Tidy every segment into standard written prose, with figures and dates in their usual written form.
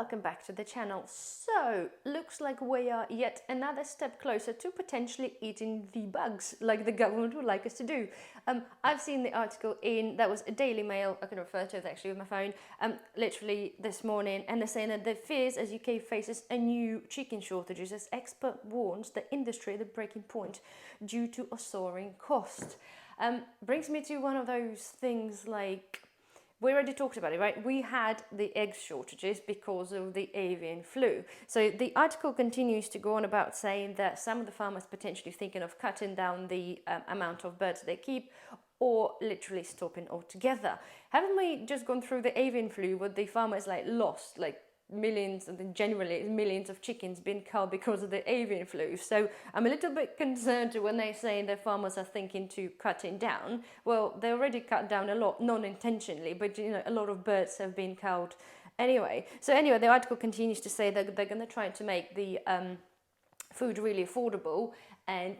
welcome back to the channel. So, looks like we are yet another step closer to potentially eating the bugs like the government would like us to do. I've seen the article that was a Daily Mail, I can refer to it actually with my phone, literally this morning, and they're saying that the fears as UK faces a new chicken shortages as expert warns the industry at the breaking point due to a soaring cost. Brings me to one of those things like, we already talked about it, right? We had the egg shortages because of the avian flu. So the article continues to go on about saying that some of the farmers potentially thinking of cutting down the amount of birds they keep or literally stopping altogether. Haven't we just gone through the avian flu where the farmers lost millions, and generally millions of chickens being killed because of the avian flu? So I'm a little bit concerned when they say that farmers are thinking to cutting down. Well, they already cut down a lot, non-intentionally, but a lot of birds have been killed anyway. So anyway, the article continues to say that they're going to try to make the food really affordable and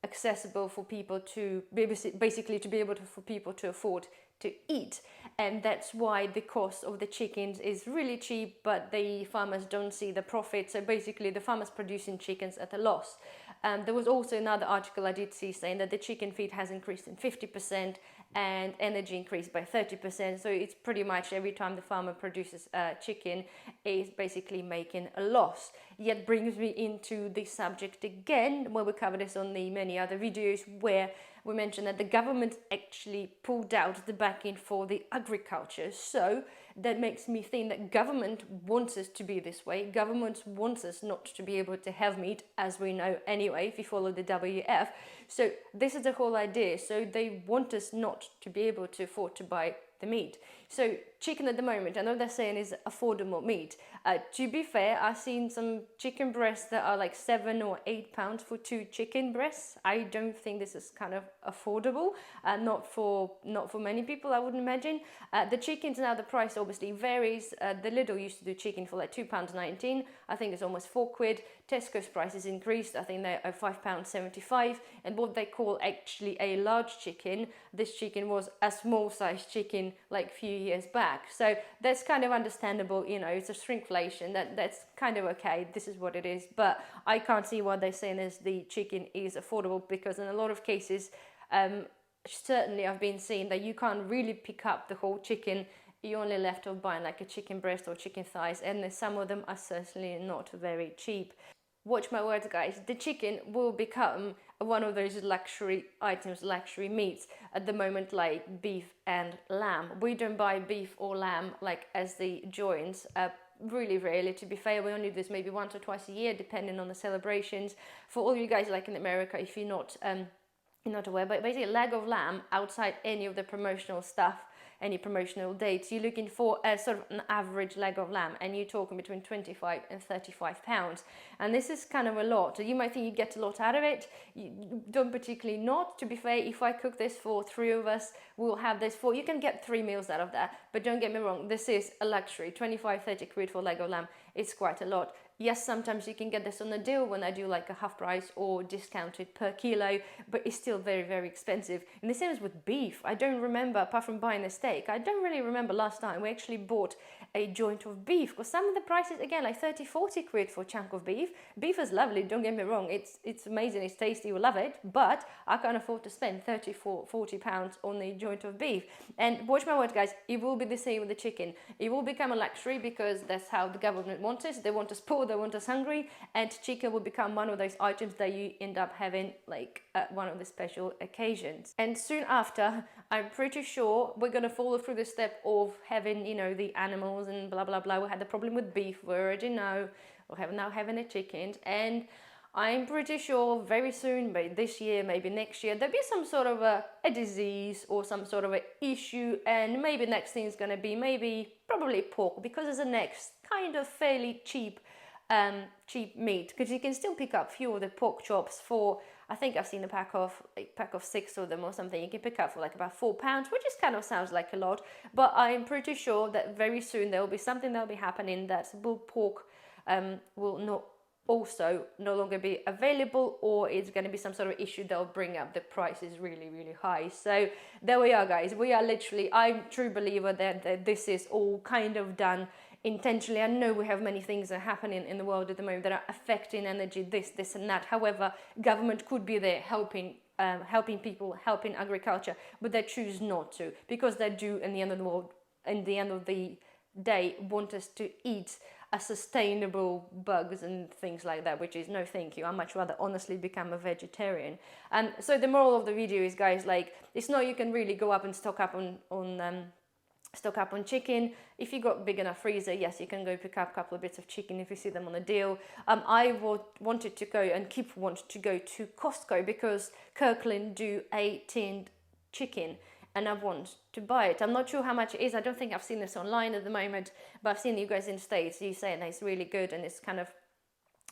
accessible for people to basically to be able to for people to afford to eat, and that's why the cost of the chickens is really cheap, but the farmers don't see the profit. So basically the farmers producing chickens at a loss. There was also another article I did see saying that the chicken feed has increased in 50% and energy increased by 30%. So it's pretty much every time the farmer produces chicken is basically making a loss. Yet brings me into the subject again, where we cover this on the many other videos, where we mentioned that the government actually pulled out the backing for the agriculture. So that makes me think that government wants us to be this way. Government wants us not to be able to have meat, as we know anyway, if you follow the WF. So this is the whole idea. So they want us not to be able to afford to buy the meat. So chicken at the moment, I know they're saying is affordable meat. To be fair, I've seen some chicken breasts that are like £7 or £8 for 2 chicken breasts. I don't think this is kind of affordable. Not for many people, I wouldn't imagine. The chickens now, the price obviously varies. The Lidl used to do chicken for like £2.19. I think it's almost £4. Tesco's prices increased. I think they're £5.75. And what they call actually a large chicken, this chicken was a small sized chicken like a few years back. So that's kind of understandable, it's a shrinkflation, that's kind of okay, this is what it is. But I can't see why they're saying is the chicken is affordable, because in a lot of cases, certainly I've been seeing that you can't really pick up the whole chicken. You're only left off buying like a chicken breast or chicken thighs, and some of them are certainly not very cheap. Watch my words, guys. The chicken will become one of those luxury items, luxury meats at the moment, like beef and lamb. We don't buy beef or lamb like as the joints. Really rarely, to be fair. We only do this maybe once or twice a year, depending on the celebrations. For all you guys like in America, if you're not aware, but basically a leg of lamb outside any of the promotional stuff, any promotional dates, you're looking for a sort of an average leg of lamb, and you're talking between 25 and 35 pounds. And this is kind of a lot. So you might think you get a lot out of it. You don't particularly not. To be fair, if I cook this for 3 of us, we'll have this for, you can get 3 meals out of that. But don't get me wrong, this is a luxury. 25-30 quid for a leg of lamb, it's quite a lot. Yes, sometimes you can get this on a deal when I do like a half price or discounted per kilo, but it's still very, very expensive. And the same is with beef. I don't remember, apart from buying a steak, I don't really remember last time we actually bought a joint of beef, because some of the prices, again, like 30-40 quid for a chunk of beef. Beef is lovely, don't get me wrong, it's amazing, it's tasty, we love it, but I can't afford to spend 30-40 pounds on a joint of beef. And watch my word, guys, it will be the same with the chicken. It will become a luxury because that's how the government wants it. They want us poor, they want us hungry, and chicken will become one of those items that you end up having like at one of the special occasions. And soon after, I'm pretty sure we're going to follow through the step of having, the animals and blah, blah, blah. We had the problem with beef, we already know. We're now having a chicken, and I'm pretty sure very soon, maybe this year, maybe next year, there'll be some sort of a disease or some sort of an issue, and maybe next thing is going to be probably pork, because it's the next kind of fairly cheap meat, because you can still pick up few of the pork chops for, I think I've seen a pack of 6 of them or something. You can pick up for like about £4, which is kind of sounds like a lot, but I'm pretty sure that very soon there will be something that will be happening that pork will no longer be available, or it's going to be some sort of issue that will bring up the prices really, really high. So there we are, guys. We are literally, I'm a true believer that this is all kind of done intentionally. I know we have many things that are happening in the world at the moment that are affecting energy, this and that. However, government could be there helping people, helping agriculture, but they choose not to, because they do, in the end of the world, in the end of the day, want us to eat a sustainable bugs and things like that, which is no thank you. I much rather honestly become a vegetarian. And so the moral of the video is, guys, like, it's not you can really go up and stock up on chicken. If you got big enough freezer, yes, you can go pick up a couple of bits of chicken if you see them on a deal. I wanted to go and keep wanting to go to Costco because Kirkland do a tinned chicken, and I want to buy it. I'm not sure how much it is. I don't think I've seen this online at the moment, but I've seen you guys in the States, you say that it's really good and it's kind of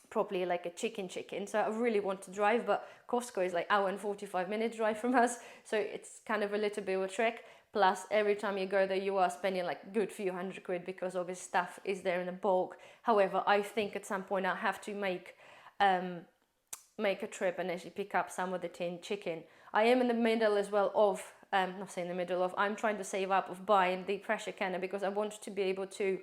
properly like a chicken. So I really want to drive, but Costco is like hour and 45 minutes drive from us, so it's kind of a little bit of a trek. Plus, every time you go there, you are spending like good few hundred quid because all this stuff is there in a bulk. However, I think at some point I'll have to make a trip and actually pick up some of the tinned chicken. I am in the middle as well of, not saying the middle of, I'm trying to save up of buying the pressure canner because I want to be able to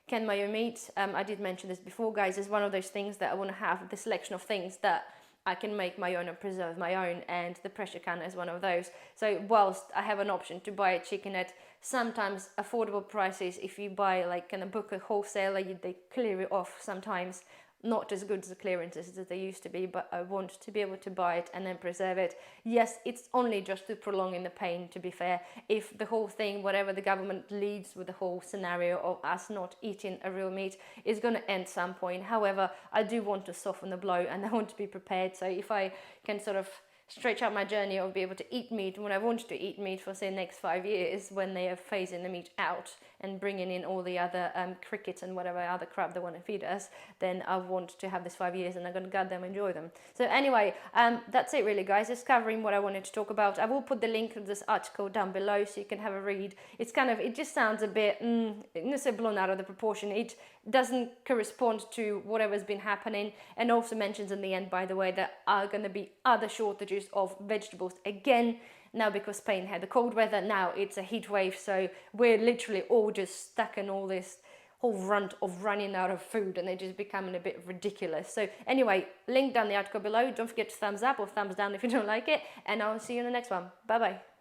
can my own meat. I did mention this before, guys. It's one of those things that I want to have, the selection of things that I can make my own and preserve my own, and the pressure canner is one of those. So whilst I have an option to buy a chicken at sometimes affordable prices, if you buy like in a book a wholesaler, they clear it off sometimes. Not as good as the clearances as they used to be, but I want to be able to buy it and then preserve it. Yes, it's only just to prolonging the pain, to be fair. If the whole thing, whatever the government leads with the whole scenario of us not eating a real meat, is going to end some point. However, I do want to soften the blow and I want to be prepared. So if I can sort of stretch out my journey of be able to eat meat when I want to eat meat for say next 5 years, when they are phasing the meat out and bringing in all the other crickets and whatever other crap they want to feed us, then I want to have this 5 years and I'm going to goddamn enjoy them. So anyway, that's it really, guys. Just covering what I wanted to talk about. I will put the link to this article down below so you can have a read. It's kind of, it just sounds a bit, let's say blown out of the proportion. It doesn't correspond to whatever's been happening, and also mentions in the end, by the way, that are going to be other shortages of vegetables again now because Spain had the cold weather. Now it's a heat wave, so we're literally all just stuck in all this whole runt of running out of food, and they're just becoming a bit ridiculous. So anyway, link down the article below. Don't forget to thumbs up or thumbs down if you don't like it, and I'll see you in the next one. Bye bye.